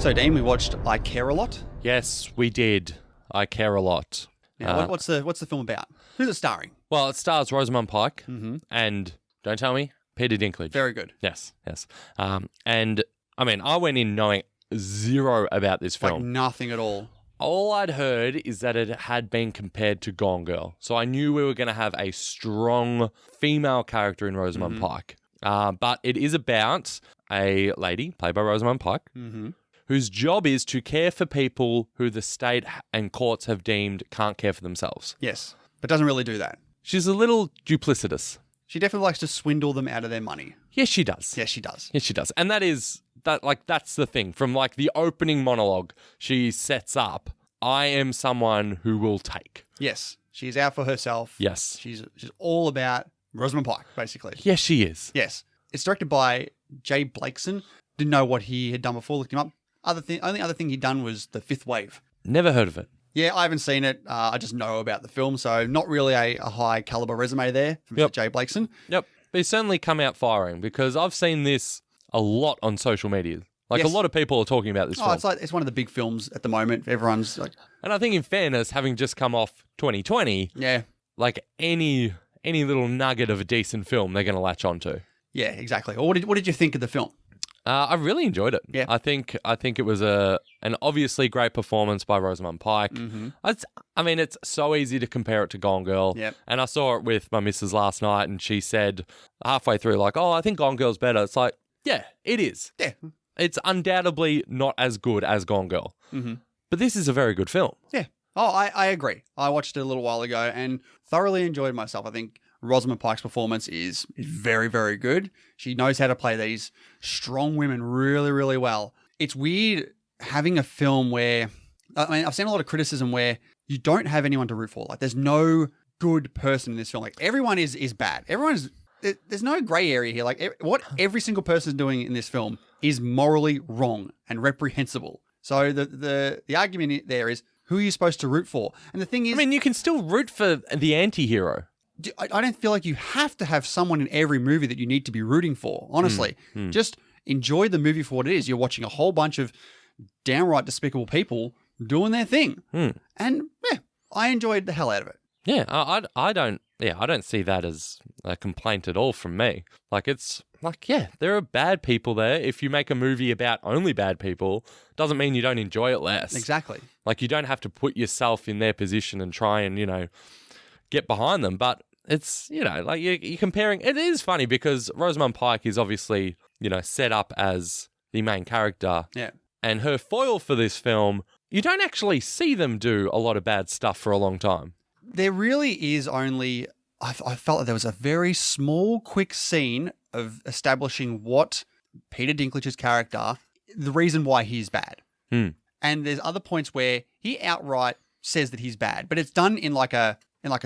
So, Dean, we watched I Care a Lot. Yes, we did. I Care a Lot. Now, what's the film about? Who's it starring? Well, it stars Rosamund Pike and, don't tell me, Peter Dinklage. Very good. Yes. And, I mean, I went in knowing zero about this film. Like nothing at all. All I'd heard is that it had been compared to Gone Girl. So I knew we were going to have a strong female character in Rosamund Pike. But it is about a lady, played by Rosamund Pike, whose job is to care for people who the state and courts have deemed can't care for themselves. Yes, but doesn't really do that. She's a little duplicitous. She definitely likes to swindle them out of their money. Yes, she does. Yes, she does. Yes, she does. And that's the thing. From like the opening monologue, she sets up, I am someone who will take. Yes, she's out for herself. Yes. She's all about Rosamund Pike, basically. Yes, she is. Yes. It's directed by Blakeson. Didn't know what he had done before, looked him up. Only other thing he'd done was The Fifth Wave. Never heard of it. Yeah, I haven't seen it. I just know about the film, so not really a high caliber resume there from Mr. J. Blakeson. Yep. But he's certainly come out firing because I've seen this a lot on social media. Like a lot of people are talking about this film. It's one of the big films at the moment. Everyone's like... And I think in fairness, having just come off 2020, like any little nugget of a decent film they're going to latch onto. Yeah, exactly. Well, what did you think of the film? I really enjoyed it. Yeah. I think it was an obviously great performance by Rosamund Pike. I mean, it's so easy to compare it to Gone Girl. Yep. And I saw it with my missus last night, and she said halfway through, like, "Oh, I think Gone Girl's better." It's like, yeah, it is. Yeah. It's undoubtedly not as good as Gone Girl. But this is a very good film. Yeah. Oh, I agree. I watched it a little while ago and thoroughly enjoyed myself. I think Rosamund Pike's performance is very, very good. She knows how to play these strong women really, really well. It's weird having a film where, I mean, I've seen a lot of criticism where you don't have anyone to root for. Like, there's no good person in this film. Like, everyone is bad. There's no gray area here. Like, what every single person is doing in this film is morally wrong and reprehensible. So the argument there is, who are you supposed to root for? And the thing is... I mean, you can still root for the anti-hero. I don't feel like you have to have someone in every movie that you need to be rooting for, honestly. Just enjoy the movie for what it is. You're watching a whole bunch of downright despicable people doing their thing. And yeah, I enjoyed the hell out of it. Yeah, I don't see that as a complaint at all from me. Like, it's like, yeah, there are bad people there. If you make a movie about only bad people, doesn't mean you don't enjoy it less. Exactly. Like, you don't have to put yourself in their position and try and, get behind them. But it's, like you're comparing. It is funny because Rosamund Pike is obviously, set up as the main character. Yeah. And her foil for this film, you don't actually see them do a lot of bad stuff for a long time. There really is only, I felt like there was a very small, quick scene of establishing what Peter Dinklage's character, the reason why he's bad. And there's other points where he outright says that he's bad, but it's done in like a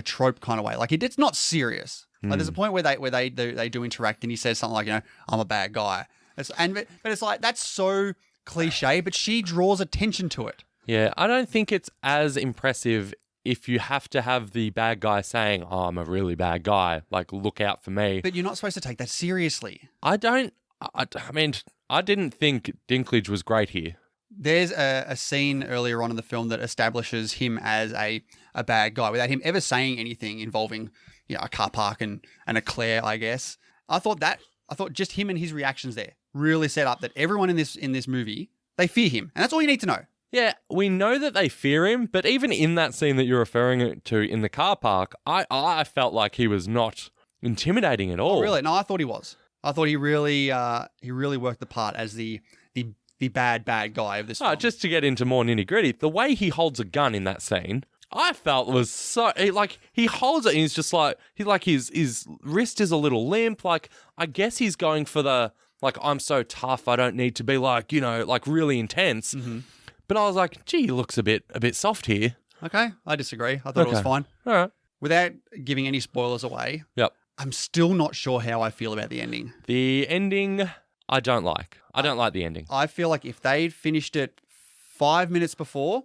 trope kind of way. Like, it's not serious. Like, there's a point where they do interact and he says something like, I'm a bad guy. But it's like, that's so cliche, but she draws attention to it. Yeah, I don't think it's as impressive if you have to have the bad guy saying, "Oh, I'm a really bad guy, like, look out for me." But you're not supposed to take that seriously. I mean, I didn't think Dinklage was great here. There's a scene earlier on in the film that establishes him as a bad guy without him ever saying anything involving, a car park and a Claire, I guess. I thought just him and his reactions there really set up that everyone in this movie, they fear him. And that's all you need to know. Yeah, we know that they fear him, but even in that scene that you're referring to in the car park, I felt like he was not intimidating at all. Oh, really? No, I thought he was. I thought he really worked the part as the bad guy of this film. Just to get into more nitty-gritty, the way he holds a gun in that scene, I felt was so, like, he holds it and he's just like, his wrist is a little limp. Like, I guess he's going for the, like, I'm so tough, I don't need to be like, like really intense. But I was like, gee, he looks a bit soft here. Okay, I disagree. I thought it was fine. All right. Without giving any spoilers away, I'm still not sure how I feel about the ending. The ending, I don't like. I don't like the ending. I feel like if they'd finished it 5 minutes before,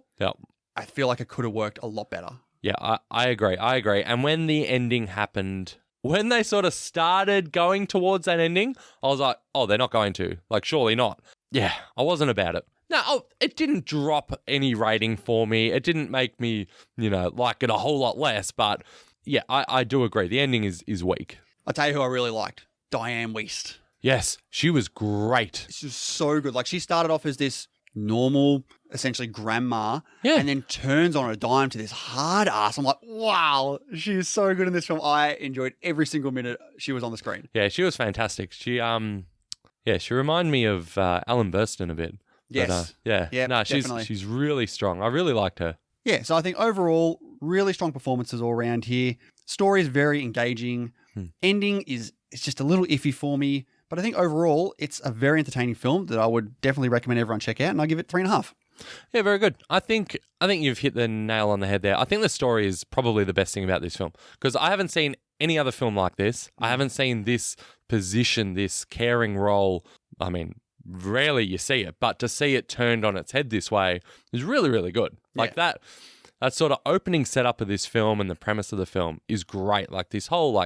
I feel like it could have worked a lot better. Yeah, I agree. And when the ending happened, when they sort of started going towards that ending, I was like, oh, they're not going to. Like, surely not. Yeah, I wasn't about it. No, it didn't drop any rating for me. It didn't make me, like it a whole lot less. But yeah, I do agree. The ending is weak. I'll tell you who I really liked. Diane Wiest. Yes, she was great. She's so good. Like, she started off as this normal, essentially grandma, Yeah. and then turns on a dime to this hard ass. I'm like, wow, she is so good in this film. I enjoyed every single minute she was on the screen. Yeah, she was fantastic. She reminded me of Ellen Burstyn a bit. Yes. But, Yeah, she's definitely. she's really strong. I really liked her. Yeah, so I think overall, really strong performances all around here. Story is very engaging. Ending is just a little iffy for me. But I think overall, it's a very entertaining film that I would definitely recommend everyone check out, and I'll give it 3.5. Yeah, very good. I think you've hit the nail on the head there. I think the story is probably the best thing about this film, because I haven't seen any other film like this. I haven't seen this position, this caring role. I mean, rarely you see it, but to see it turned on its head this way is really, really good. Like that sort of opening setup of this film and the premise of the film is great. Like this whole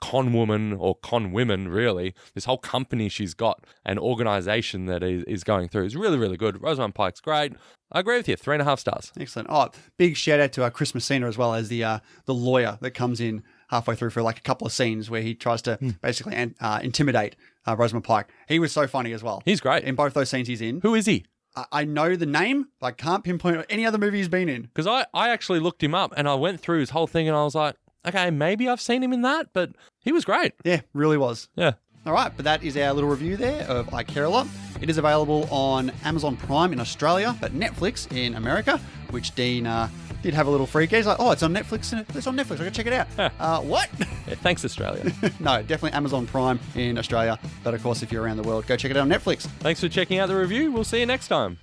con woman or con women, really, this whole company she's got, an organization that is going through is really, really good. Rosamund Pike's great. I agree with you. 3.5 stars. Excellent. Oh, big shout out to Chris Messina as well as the lawyer that comes in halfway through for like a couple of scenes where he tries to basically intimidate Rosamund Pike. He was so funny as well. He's great. In both those scenes he's in. Who is he? I know the name, but I can't pinpoint any other movie he's been in. Because I actually looked him up and I went through his whole thing and I was like, okay, maybe I've seen him in that, but he was great. Yeah, really was. Yeah. All right, but that is our little review there of I Care A Lot. It is available on Amazon Prime in Australia, but Netflix in America, which Dean did have a little freak. He's like, oh, it's on Netflix. It's on Netflix. I gotta check it out. What? Yeah, thanks, Australia. No, definitely Amazon Prime in Australia. But of course, if you're around the world, go check it out on Netflix. Thanks for checking out the review. We'll see you next time.